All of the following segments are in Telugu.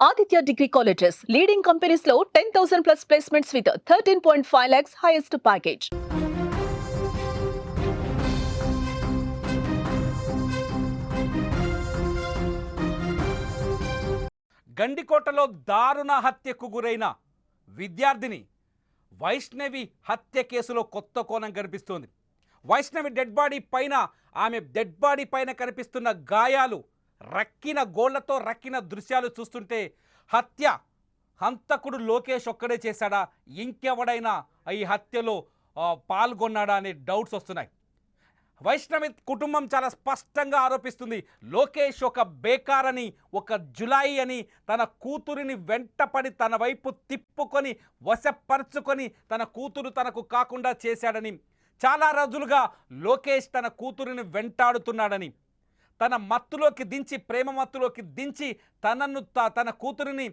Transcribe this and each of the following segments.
Aditya Degree Colleges, leading companies లో 10,000 plus placements with 13.5 lakhs highest package. గండికోటలో దారుణ హత్యకు గురైన విద్యార్థిని వైష్ణవి హత్య కేసులో కొత్త కోణం కనిపిస్తోంది. వైష్ణవి డెడ్ బాడీ పైన, ఆమె డెడ్ బాడీ పైన కనిపిస్తున్న గాయాలు, రక్కిన గోళ్లతో రక్కిన దృశ్యాలు చూస్తుంటే హంతకుడు లోకేష్ ఒక్కడే చేశాడా, ఇంకెవడైనా ఈ హత్యలో పాల్గొన్నాడా అనే డౌట్స్ వస్తున్నాయి. వైష్ణవి కుటుంబం చాలా స్పష్టంగా ఆరోపిస్తుంది, లోకేష్ ఒక బేకారని, ఒక జులాయి అని, తన కూతురిని వెంటపడి తన వైపు తిప్పుకొని వశపరుచుకొని తన కూతురు తనకు కాకుండా చేశాడని, చాలా రోజులుగా లోకేష్ తన కూతురిని వెంటాడుతున్నాడని, తన మత్తులోకి దించి, ప్రేమ మత్తులోకి దించి తన కూతురిని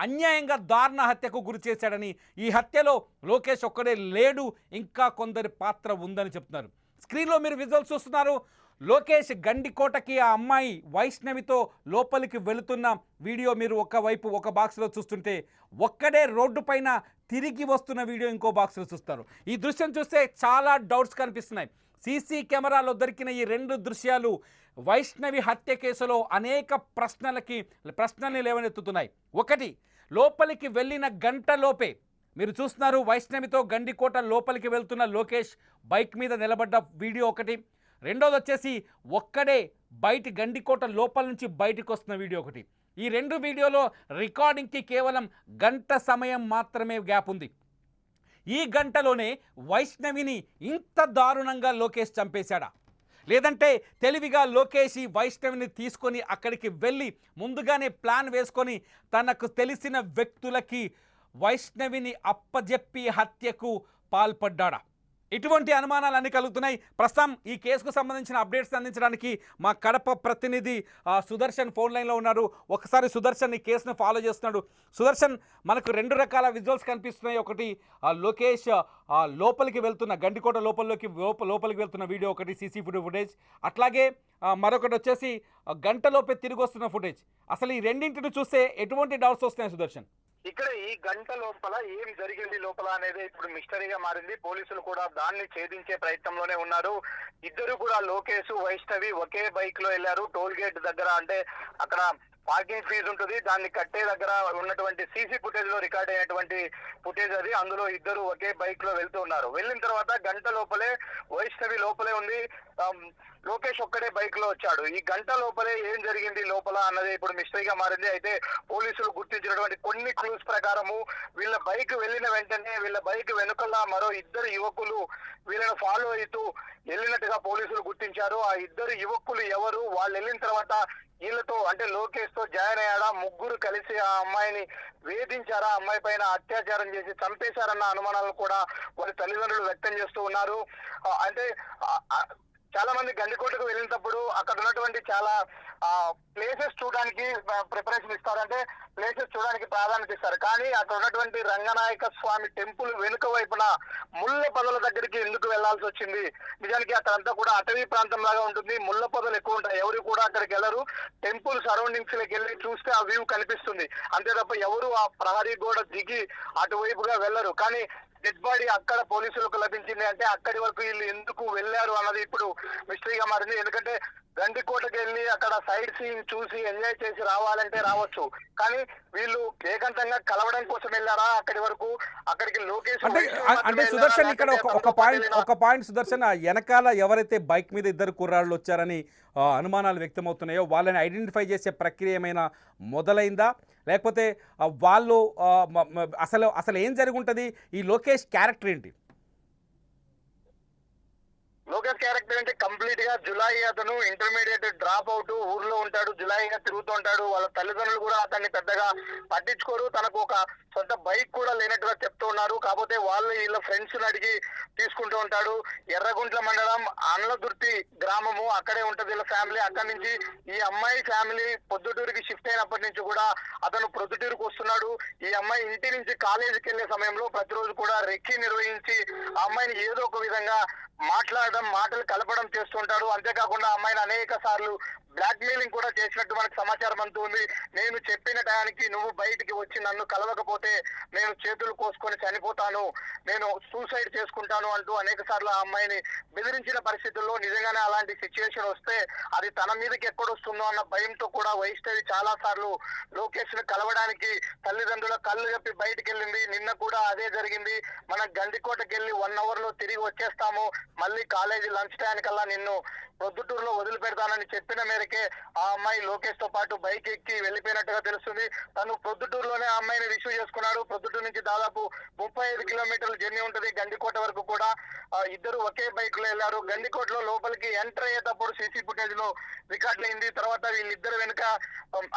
అన్యాయంగా దారుణ హత్యకు గురి చేశాడని, ఈ హత్యలో లోకేష్ ఒక్కడే లేడు, ఇంకా కొందరి పాత్ర ఉందని చెప్తున్నారు. స్క్రీన్లో మీరు విజువల్స్ చూస్తున్నారు. లోకేష్ గండికోటకి ఆ అమ్మాయి వైష్ణవితో లోపలికి వెళుతున్న వీడియో మీరు ఒక బాక్స్లో చూస్తుంటే, ఒక్కడే రోడ్డు పైన తిరిగి వస్తున్న వీడియో ఇంకో బాక్స్లో చూస్తారు. ఈ దృశ్యం చూస్తే చాలా డౌట్స్ కనిపిస్తున్నాయి. సీసీ కెమెరాలో దొరికిన ఈ రెండు దృశ్యాలు వైష్ణవి హత్య కేసులో అనేక ప్రశ్నల్ని లేవనెత్తుతున్నాయి. ఒకటి, లోపలికి వెళ్ళిన గంటలోపే మీరు చూస్తున్నారు వైష్ణవితో గండికోట లోపలికి వెళ్తున్న లోకేష్ బైక్ మీద నిలబడ్డ వీడియో ఒకటి. రెండోది వచ్చేసి ఒక్కడే గండికోట లోపల నుంచి బయటకు వస్తున్న వీడియో ఒకటి. ఈ రెండు వీడియోలో రికార్డింగ్కి కేవలం గంట సమయం మాత్రమే గ్యాప్ ఉంది. ఈ గంటలోనే వైష్ణవిని ఇంత దారుణంగా లోకేష్ చంపేశాడా, లేదంటే తెలివిగా లోకేష్ ఈ వైష్ణవిని తీసుకొని అక్కడికి వెళ్ళి ముందుగానే ప్లాన్ వేసుకొని తనకు తెలిసిన వ్యక్తులకి వైష్ణవిని అప్పజెప్పి హత్యకు పాల్పడ్డాడా? ఇటువంటి అనుమానాలు అన్నీ కలుగుతున్నాయి. ప్రస్తుతం ఈ కేసుకు సంబంధించిన అప్డేట్స్ అందించడానికి మా కడప ప్రతినిధి సుదర్శన్ ఫోన్ లైన్లో ఉన్నారు. ఒకసారి సుదర్శన్ ఈ కేసును ఫాలో చేస్తున్నాడు. సుదర్శన్, మనకు రెండు రకాల విజువల్స్ కనిపిస్తున్నాయి. ఒకటి లోకేష్ లోపలికి వెళ్తున్న గండికోట లోపలికి వెళ్తున్న వీడియో ఒకటి, సీసీ ఫుటేజ్. అట్లాగే మరొకటి వచ్చేసి గంటలోపే తిరిగి వస్తున్న ఫుటేజ్. అసలు ఈ రెండింటిని చూస్తే ఎటువంటి డౌట్స్ వస్తున్నాయి సుదర్శన్? ఇక్కడ ఈ గంట లోపల ఏం జరిగింది లోపల అనేది ఇప్పుడు మిస్టరీగా మారింది. పోలీసులు కూడా దాన్ని ఛేదించే ప్రయత్నంలోనే ఉన్నారు. ఇద్దరు కూడా లోకేష్, వైష్ణవి ఒకే బైక్ లో వెళ్లారు. టోల్ గేట్ దగ్గర, అంటే అక్కడ పార్కింగ్ ఫీజు ఉంటుంది, దాన్ని కట్టే దగ్గర ఉన్నటువంటి సీసీ ఫుటేజ్ లో రికార్డ్ అయినటువంటి ఫుటేజ్ అది. అందులో ఇద్దరు ఒకే బైక్ లో వెళ్తూ ఉన్నారు. వెళ్ళిన తర్వాత గంట లోపలే వైష్ణవి లోపలే ఉంది, లోకేష్ ఒక్కడే బైక్ లో వచ్చాడు. ఈ గంట లోపలే ఏం జరిగింది లోపల అన్నది ఇప్పుడు మిస్టరీగా మారింది. అయితే పోలీసులు గుర్తించినటువంటి కొన్ని క్లూస్ ప్రకారము వీళ్ళ బైక్ వెళ్ళిన వెంటనే వీళ్ళ బైక్ వెనుకల మరో ఇద్దరు యువకులు వీళ్ళని ఫాలో అవుతూ వెళ్ళినట్టుగా పోలీసులు గుర్తించారు. ఆ ఇద్దరు యువకులు ఎవరు, వాళ్ళు వెళ్ళిన తర్వాత వీళ్ళతో, అంటే లోకేష్ తో జాయిన్ అయ్యాడా, ముగ్గురు కలిసి ఆ అమ్మాయిని వేధించారా, అమ్మాయి పైన అత్యాచారం చేసి చంపేశారన్న అనుమానాలు కూడా వారి తల్లిదండ్రులు వ్యక్తం చేస్తూ ఉన్నారు. అంటే చాలా మంది గండికోటకు వెళ్ళినప్పుడు అక్కడ ఉన్నటువంటి చాలా ప్లేసెస్ చూడడానికి ప్రిఫరెన్స్ ఇస్తారు, అంటే ప్లేసెస్ చూడడానికి ప్రాధాన్యత ఇస్తారు. కానీ అక్కడ ఉన్నటువంటి రంగనాయక స్వామి టెంపుల్ వెనుక వైపున ముళ్ళ పొదల దగ్గరికి ఎందుకు వెళ్లాల్సి వచ్చింది? నిజానికి అక్కడంతా కూడా అటవీ ప్రాంతం లాగా ఉంటుంది, ముళ్ళ పొదలు ఎక్కువ ఉంటాయి. ఎవరు కూడా అక్కడికి వెళ్ళరు. టెంపుల్ సరౌండింగ్స్ లోకి వెళ్ళి చూస్తే ఆ వ్యూ కనిపిస్తుంది, అంతే తప్ప ఎవరు ఆ ప్రహరీ గోడ దిగి అటువైపుగా వెళ్లరు. కానీ డెడ్ బాడీ అక్కడ పోలీసులకు లభించింది. అంటే అక్కడి వరకు వీళ్ళు ఎందుకు వెళ్ళారు అన్నది ఇప్పుడు మిస్టరీగా మారింది. ఎందుకంటే గండికోటకి వెళ్ళి అక్కడ సైడ్ సీన్ చూసి ఎంజాయ్ చేసి రావాలంటే రావచ్చు, కానీ వీళ్ళు ఏకాంతంగా కలవడం కోసం వెళ్ళారా అక్కడి వరకు? అక్కడికి లోకేష్ అంటే సుదర్శన్, ఇక్కడ ఒక పాయింట్ సుదర్శన్, వెనకాల ఎవరైతే బైక్ మీద ఇద్దరు కుర్రాళ్ళు వచ్చారని అనుమానాలు వ్యక్తమవుతున్నాయో వాళ్ళని ఐడెంటిఫై చేసే ప్రక్రియ ఏమైనా మొదలైందా, లేకపోతే వాళ్ళు అసలు ఏం జరిగి ఉంటుంది? ఈ లోకేష్ క్యారెక్టర్ ఏంటి? లోకేష్ క్యారెక్టర్ అంటే కంప్లీట్ గా జులాయి, అతను ఇంటర్మీడియట్ డ్రాప్ అవుట్, ఊర్లో ఉంటాడు, జులాయిగా తిరుగుతూ ఉంటాడు. వాళ్ళ తల్లిదండ్రులు కూడా అతన్ని పెద్దగా పట్టించుకోరు. తనకు ఒక సొంత బైక్ కూడా లేనట్టుగా చెప్తూ ఉన్నారు. కాకపోతే వాళ్ళు వీళ్ళ ఫ్రెండ్స్ అడిగి తీసుకుంటూ ఉంటాడు. ఎర్రగుంట్ల మండలం అన్లదుర్తి గ్రామము, అక్కడే ఉంటది వీళ్ళ ఫ్యామిలీ. అక్కడి నుంచి ఈ అమ్మాయి ఫ్యామిలీ పొద్దుటూరుకి షిఫ్ట్ అయినప్పటి నుంచి కూడా అతను ప్రొద్దుటూరుకు వస్తున్నాడు. ఈ అమ్మాయి ఇంటి నుంచి కాలేజీకి వెళ్లే సమయంలో ప్రతిరోజు కూడా రెక్కి నిర్వహించి ఆ అమ్మాయిని ఏదో ఒక విధంగా మాటలు కలపడం చేస్తుంటాడు. అంతేకాకుండా అమ్మాయిని అనేక సార్లు బ్లాక్ మెయిలింగ్ కూడా చేసినట్టు మనకు సమాచారం అందుతుంది. నేను చెప్పిన టయానికి నువ్వు బయటికి వచ్చి నన్ను కలవకపోతే నేను చేతులు కోసుకొని చనిపోతాను, నేను సూసైడ్ చేసుకుంటాను అంటూ అనేక సార్లు ఆ అమ్మాయిని బెదిరించిన పరిస్థితుల్లో నిజంగానే అలాంటి సిచ్యువేషన్ వస్తే అది తన మీదకి ఎక్కడొస్తుందో అన్న భయంతో కూడా వైష్ణవి చాలా సార్లు లోకేష్ ను కలవడానికి తల్లిదండ్రుల కళ్ళు చెప్పి బయటికి వెళ్ళింది. నిన్న కూడా అదే జరిగింది. మనం గండికోటకి వెళ్ళి 1 hour లో తిరిగి వచ్చేస్తాము, మళ్ళీ కాలేజీ లంచ్ టైంకల్లా నిన్ను ప్రొద్దుటూరులో వదిలిపెడతానని చెప్పిన మేరకే ఆ అమ్మాయి లోకేష్ తో పాటు బైక్ ఎక్కి వెళ్ళిపోయినట్టుగా తెలుస్తుంది. తను ప్రొద్దుటూరులోనే ఆ అమ్మాయిని రిసీవ్ చేసుకున్నాడు. ప్రొద్దుటూరు నుంచి దాదాపు 35 కిలోమీటర్ల జర్నీ ఉంటుంది గండికోట వరకు కూడా. ఇద్దరు ఒకే బైక్ లో వెళ్లారు. గండికోటలో లోపలికి ఎంటర్ అయ్యేటప్పుడు సీసీ ఫుటేజ్ లో రికార్డ్ అయింది. తర్వాత వీళ్ళిద్దరు వెనుక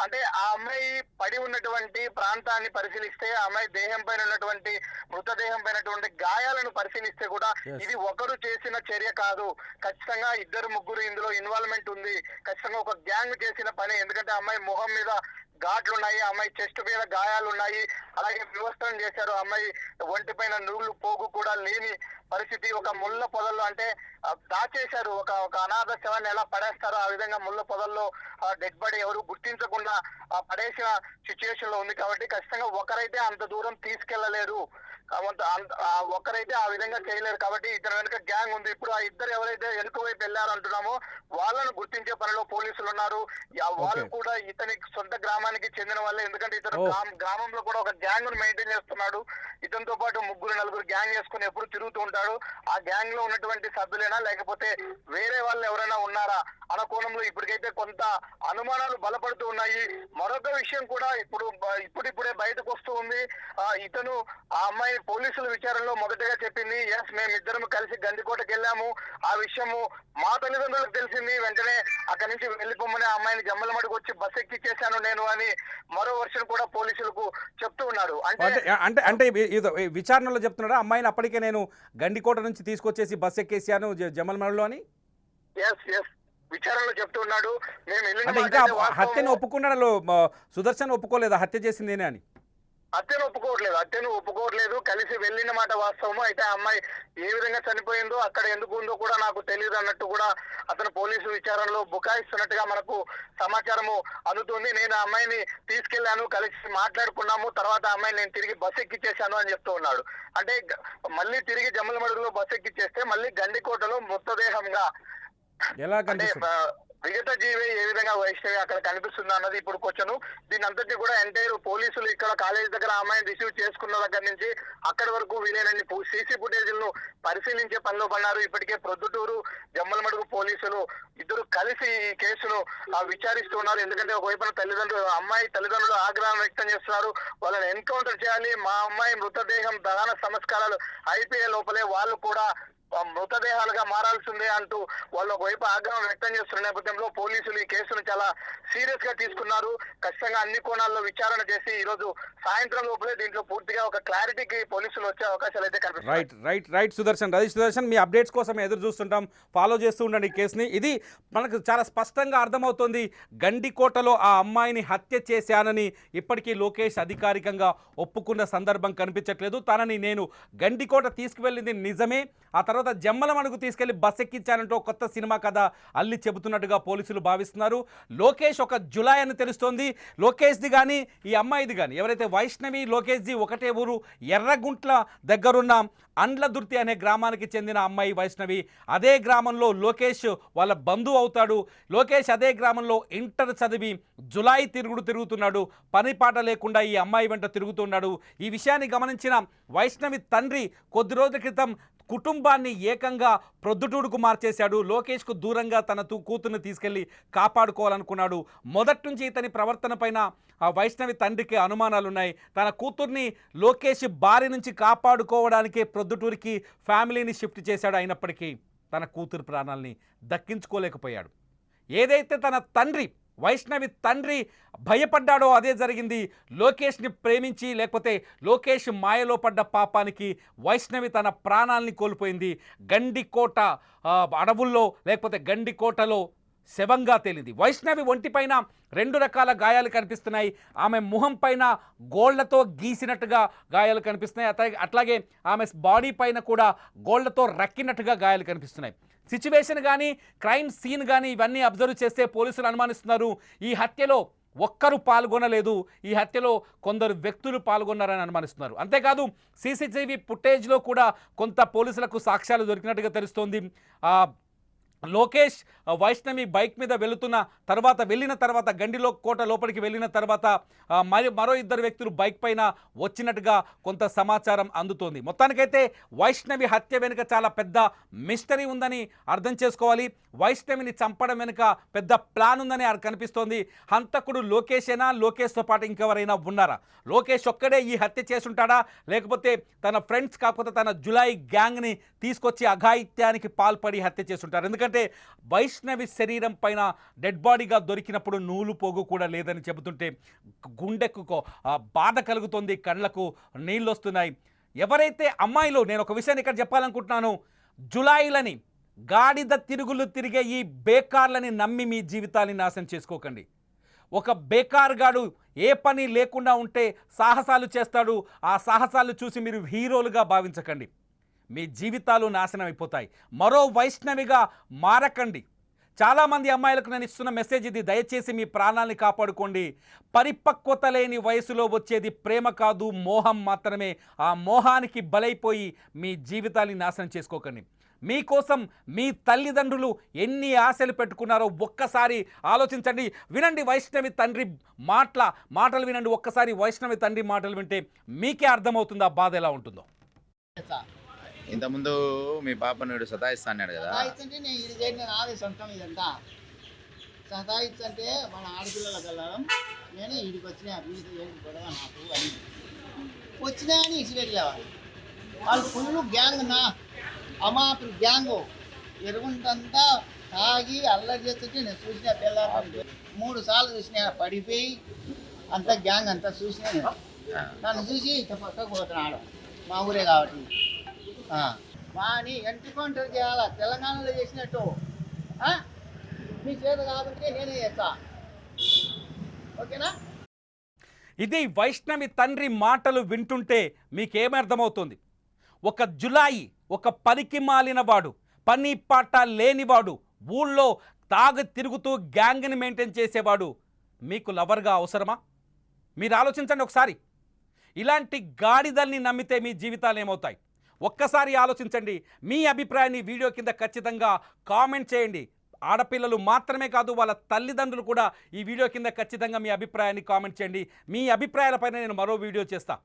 అంటే ఆ అమ్మాయి పడి ఉన్నటువంటి ప్రాంతాన్ని పరిశీలిస్తే, ఆ అమ్మాయి దేహం పైన ఉన్నటువంటి మృతదేహం పైనటువంటి గాయాలను పరిశీలిస్తే కూడా ఇది ఒకరు చేసిన చర్య కాదు, ఖచ్చితంగా ఇద్దరు ముగ్గురు ఇందులో ఇన్వాల్వ్మెంట్ ఉంది, ఖచ్చితంగా ఒక గ్యాంగ్ చేసిన పని. ఎందుకంటే అమ్మాయి మొహం మీద ఘాట్లు ఉన్నాయి, అమ్మాయి చెస్ట్ మీద గాయాలు ఉన్నాయి, అలాగే వివస్త్రం చేశారు. అమ్మాయి ఒంటి పైన నూలు పోగు కూడా లేని పరిస్థితి. ఒక ముళ్ళ పొదల్లో అంటే దాచేశారు, ఒక అనాథ శవాన్ని ఎలా పడేస్తారో ఆ విధంగా ముళ్ళ పొదల్లో డెడ్ బాడీ ఎవరు గుర్తించకుండా పడేసిన సిచ్యువేషన్ లో ఉంది. కాబట్టి ఖచ్చితంగా ఒకరైతే అంత దూరం తీసుకెళ్లలేరు, ఒక్కరైతే ఆ విధంగా చేయలేరు. కాబట్టి ఇతని వెనుక గ్యాంగ్ ఉంది. ఇప్పుడు ఆ ఇద్దరు ఎవరైతే వెనుక వైపు వెళ్ళారు అంటున్నామో వాళ్ళను గుర్తించే పనిలో పోలీసులు ఉన్నారు. వాళ్ళు కూడా ఇతని సొంత గ్రామానికి చెందిన వాళ్ళే. ఎందుకంటే ఇతను గ్రామంలో కూడా ఒక గ్యాంగ్ ను మెయింటైన్ చేస్తున్నాడు. ఇతనితో పాటు 3-4 గ్యాంగ్ చేసుకుని ఎప్పుడు తిరుగుతూ ఉంటాడు. ఆ గ్యాంగ్ లో ఉన్నటువంటి సభ్యులైనా లేకపోతే వేరే వాళ్ళు ఎవరైనా ఉన్నారా అన్న కోణంలో ఇప్పటికైతే కొంత అనుమానాలు బలపడుతూ ఉన్నాయి. మరొక విషయం కూడా ఇప్పుడిప్పుడే బయటకు వస్తూ ఉంది. ఇతను ఆ అమ్మాయి పోలీసుల విచారణలో మొదటగా చెప్పింది, ఎస్ మేమిద్దరం కలిసి గండికోటకి వెళ్ళాము, ఆ విషయము మా తల్లిదండ్రులకు తెలిసింది, వెంటనే అక్కడి నుంచి వెళ్ళిపోమని ఆ అమ్మాయిని జమ్మలమడికి వచ్చి బస్ ఎక్కిచ్చేశాను నేను అని మరో వర్షన్ కూడా పోలీసులకు చెప్తూ ఉన్నాడు. అంటే విచారణలో చెప్తున్నాడా అమ్మాయిని అప్పటికే నేను గండికోట నుంచి తీసుకొచ్చేసి బస్ ఎక్కేసాను జమ్మలమడిలో అని? ఎస్ విచారణలో చెప్తున్నాడు. అంటే ఇంకా హత్యను ఒప్పుకున్నాడు సుదర్శన్, ఒప్పుకోలేదా హత్య చేసిందేనే అని? హత్యను ఒప్పుకోవట్లేదు. కలిసి వెళ్ళిన మాట వాస్తవము. అయితే ఆ అమ్మాయి ఏ విధంగా చనిపోయిందో, అక్కడ ఎందుకు ఉందో కూడా నాకు తెలియదు అన్నట్టు కూడా అతను పోలీసు విచారణలో బుకాయిస్తున్నట్టుగా మనకు సమాచారము అందుతుంది. నేను ఆ అమ్మాయిని తీసుకెళ్లాను, కలిసి మాట్లాడుకున్నాము, తర్వాత ఆ అమ్మాయిని నేను తిరిగి బస్ ఎక్కిచ్చేశాను అని చెప్తూ ఉన్నాడు. అంటే మళ్ళీ తిరిగి జమ్మలమడుగులో బస్ ఎక్కిచ్చేస్తే మళ్ళీ గండికోటలో మృతదేహంగా ఎలా అంటే మిగతా జీవి ఏ విధంగా వైష్ణవి అక్కడ కనిపిస్తుంది అన్నది ఇప్పుడు క్వశ్చన్. దీని అంతటి కూడా ఎంటైర్ పోలీసులు ఇక్కడ కాలేజ్ దగ్గర అమ్మాయిని రిసీవ్ చేసుకున్న దగ్గర నుంచి అక్కడి వరకు వీలైనన్ని సీసీ ఫుటేజ్లను పరిశీలించే పనిలో పన్నారు. ఇప్పటికే ప్రొద్దుటూరు జమ్మలమడుగు పోలీసులు ఇద్దరు కలిసి ఈ కేసును విచారిస్తున్నారు. ఎందుకంటే ఒకవైపున అమ్మాయి తల్లిదండ్రులు ఆగ్రహం వ్యక్తం చేస్తున్నారు, వాళ్ళని ఎన్కౌంటర్ చేయాలి, మా అమ్మాయి మృతదేహం దహన సంస్కారాలు అయిపోయే లోపలే వాళ్ళు కూడా మృతదేహాలుగా మారాల్సిందే అంటూ వాళ్ళు ఒకవైపు ఆగ్రహం వ్యక్తం చేస్తున్న నేపథ్యంలో పోలీసులు ఈ కేసును చాలా సీరియస్ గా తీసుకున్నారు. ఖచ్చితంగా అన్ని కోణాల్లో విచారణ చేసి ఈ రోజు సాయంత్రం లోపలే దీంట్లో పూర్తిగా ఒక క్లారిటీకి పోలీసులు వచ్చే అవకాశాలు అయితే కనిపిస్తున్నాయి. రైట్ సుదర్శన్, మీ అప్డేట్స్ కోసం ఎదురు చూస్తుంటాం, ఫాలో చేస్తూ ఉండండి ఈ కేసుని. ఇది మనకు చాలా స్పష్టంగా అర్థమవుతోంది, గండికోటలో ఆ అమ్మాయిని హత్య చేశానని ఇప్పటికీ లోకేష్ అధికారికంగా ఒప్పుకున్న సందర్భం కనిపించట్లేదు. తనని నేను గండికోట తీసుకువెళ్ళింది నిజమే, ఆ తర్వాత జమ్మలమడుగు తీసుకెళ్లి బస్ ఎక్కించానంటూ కొత్త సినిమా కథ అల్లి చెబుతున్నట్టుగా పోలీసులు భావిస్తున్నారు. లోకేష్ ఒక జులాయ్ అని తెలుస్తోంది. లోకేష్ది కానీ ఈ అమ్మాయిది కానీ ఎవరైతే వైష్ణవి లోకేష్ది ఒకటే ఊరు, ఎర్రగుంట్ల దగ్గరున్న అండ్లదుర్తి అనే గ్రామానికి చెందిన అమ్మాయి వైష్ణవి. అదే గ్రామంలో లోకేష్ వాళ్ళ బంధువు అవుతాడు. లోకేష్ అదే గ్రామంలో ఇంటర్ చదివి జులాయి తిరుగుతున్నాడు, పని పాట లేకుండా ఈ అమ్మాయి వెంట తిరుగుతున్నాడు. ఈ విషయాన్ని గమనించిన వైష్ణవి తండ్రి కొద్ది రోజుల క్రితం కుటుంబాన్ని ఏకంగా ప్రొద్దుటూరుకు మార్చేశాడు. లోకేష్కు దూరంగా తన కూతుర్ని తీసుకెళ్లి కాపాడుకోవాలనుకున్నాడు. మొదటి నుంచి ఇతని ప్రవర్తన పైన వైష్ణవి తండ్రికి అనుమానాలు ఉన్నాయి. తన కూతుర్ని లోకేష్ బారి నుంచి కాపాడుకోవడానికే ప్రొద్దుటూరికి ఫ్యామిలీని షిఫ్ట్ చేశాడు. అయినప్పటికీ తన కూతురు ప్రాణాలని దక్కించుకోలేకపోయాడు. ఏదైతే తన తండ్రి వైష్ణవి తండ్రి భయపడ్డాడో అదే జరిగింది. లోకేష్ని ప్రేమించి లేకపోతే లోకేష్ మాయలో పడ్డ పాపానికి వైష్ణవి తన ప్రాణాలని కోల్పోయింది. గండికోట అడవుల్లో లేకపోతే గండికోటలో శవంగా తేలింది. వైష్ణవి ఒంటిపైన 2 రకాల గాయాలు కనిపిస్తున్నాయి. ఆమె ముఖం పైన గోళ్లతో గీసినట్టుగా గాయాలు కనిపిస్తున్నాయి. అట్లాగే ఆమె బాడీ పైన కూడా గోళ్లతో రక్కినట్టుగా గాయాలు కనిపిస్తున్నాయి. సిచ్యువేషన్ కానీ క్రైమ్ సీన్ కానీ ఇవన్నీ అబ్జర్వ్ చేస్తే పోలీసులు అనుమానిస్తున్నారు ఈ హత్యలో ఒక్కరు పాల్గొనలేదు, ఈ హత్యలో కొందరు వ్యక్తులు పాల్గొన్నారని అనుమానిస్తున్నారు. అంతేకాదు సీసీటీవీ ఫుటేజ్లో కూడా కొంత పోలీసులకు సాక్ష్యాలు దొరికినట్టుగా తెలుస్తోంది. లోకేష్ వైష్ణవి బైక్ మీద వెళ్ళిన తర్వాత గండిలో కోట లోపలికి వెళ్ళిన తర్వాత మరో 2 వ్యక్తులు బైక్ పైన వచ్చినట్టుగా కొంత సమాచారం అందుతోంది. మొత్తానికైతే వైష్ణవి హత్య వెనుక చాలా పెద్ద మిస్టరీ ఉందని అర్థం చేసుకోవాలి. వైష్ణవిని చంపడం వెనుక పెద్ద ప్లాన్ ఉందని కనిపిస్తోంది. హంతకుడు లోకేషేనా, లోకేష్తో పాటు ఇంకెవరైనా ఉన్నారా? లోకేష్ ఒక్కడే ఈ హత్య చేసుంటాడా, లేకపోతే తన ఫ్రెండ్స్ కాకపోతే తన జులాయి గ్యాంగ్ని తీసుకొచ్చి అఘాయిత్యానికి పాల్పడి హత్య చేసుంటారు? ఎందుకంటే వైష్ణవి శరీరం పైన డెడ్ బాడీగా దొరికినప్పుడు నూలు పోగు కూడా లేదని చెబుతుంటే గుండెకు బాధ కలుగుతుంది, కళ్ళకు నీళ్ళు వస్తున్నాయి. ఎవరైతే అమ్మాయిలు, నేను ఒక విషయాన్ని ఇక్కడ చెప్పాలనుకుంటున్నాను, జులాయిలని గాడిద తిరుగులు తిరిగే ఈ బేకార్లని నమ్మి మీ జీవితాన్ని నాశనం చేసుకోకండి. ఒక బేకార్గాడు ఏ పని లేకుండా ఉంటే సాహసాలు చేస్తాడు. ఆ సాహసాలు చూసి మీరు హీరోలుగా భావించకండి, మీ జీవితాలు నాశనం అయిపోతాయి. మరో వైష్ణవిగా మారకండి. చాలామంది అమ్మాయిలకు నేను ఇస్తున్న మెసేజ్ ఇది, దయచేసి మీ ప్రాణాలని కాపాడుకోండి. పరిపక్వత లేని వయసులో వచ్చేది ప్రేమ కాదు, మోహం మాత్రమే. ఆ మోహానికి బలైపోయి మీ జీవితాన్ని నాశనం చేసుకోకండి. మీకోసం మీ తల్లిదండ్రులు ఎన్ని ఆశలు పెట్టుకున్నారో ఒక్కసారి ఆలోచించండి. వినండి వైష్ణవి తండ్రి మాటలు వినండి. ఒక్కసారి వైష్ణవి తండ్రి మాటలు వింటే మీకే అర్థమవుతుంది ఆ బాధ ఎలా ఉంటుందో. ఇంతకుముందు మీ పాప నేడు సతాయిస్తా అన్నాడు కదా, సతాయిస్తుంటే నేను ఇది చేయండి, నేను ఆవేశ సొంతం ఇదంతా సతాయిస్తుంటే మన ఆడపిల్లలకు వెళ్ళడం, నేను వీడికి వచ్చినా వీడికి ఏంటి గొడవ నాకు అని వచ్చినా అని ఇసిపెట్టేవాళ్ళు. వాళ్ళు ఫుల్ గ్యాంగ్, నా అమాపులు గ్యాంగు ఎరుగుంటంతా తాగి అల్లరి చేస్తుంటే నేను చూసిన పిల్లలు 3 సార్లు చూసినా, పడిపోయి అంతా గ్యాంగ్ అంతా చూసినా. నేను నన్ను చూసి ఇంత పక్కకు పోతున్నాడు, మా ఊరే కాబట్టి వాని ఎంటుకౌంటర్ చేయాలా, తెలంగాణలో చేసినట్టు. మీ చేత కాబట్టి నేనే చేస్తా, ఓకేనా? ఇది వైష్ణవి తండ్రి మాటలు వింటుంటే మీకేమర్థమవుతుంది? ఒక జులాయి, ఒక పనికి మాలినవాడు, పని పాట లేనివాడు, ఊళ్ళో తిరుగుతూ గ్యాంగ్ని మెయింటైన్ చేసేవాడు మీకు లవర్గా అవసరమా? మీరు ఆలోచించండి ఒకసారి. ఇలాంటి గాడిదల్ని నమ్మితే మీ జీవితాలు ఏమవుతాయి? ఒక్కసారి ఆలోచించండి. మీ అభిప్రాయాన్ని వీడియో కింద ఖచ్చితంగా కామెంట్ చేయండి. ఆడపిల్లలు మాత్రమే కాదు, వాళ్ళ తల్లిదండ్రులు కూడా ఈ వీడియో కింద ఖచ్చితంగా మీ అభిప్రాయాన్ని కామెంట్ చేయండి. మీ అభిప్రాయాలపైన నేను మరో వీడియో చేస్తా.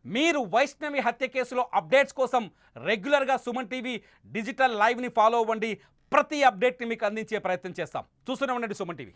మీరు వైష్ణవి హత్య కేసులో అప్డేట్స్ కోసం రెగ్యులర్గా సుమన్ టీవీ డిజిటల్ లైవ్ని ఫాలో అవ్వండి. ప్రతి అప్డేట్ని మీకు అందించే ప్రయత్నం చేస్తాం. చూస్తూనే ఉండండి సుమన్ టీవీ.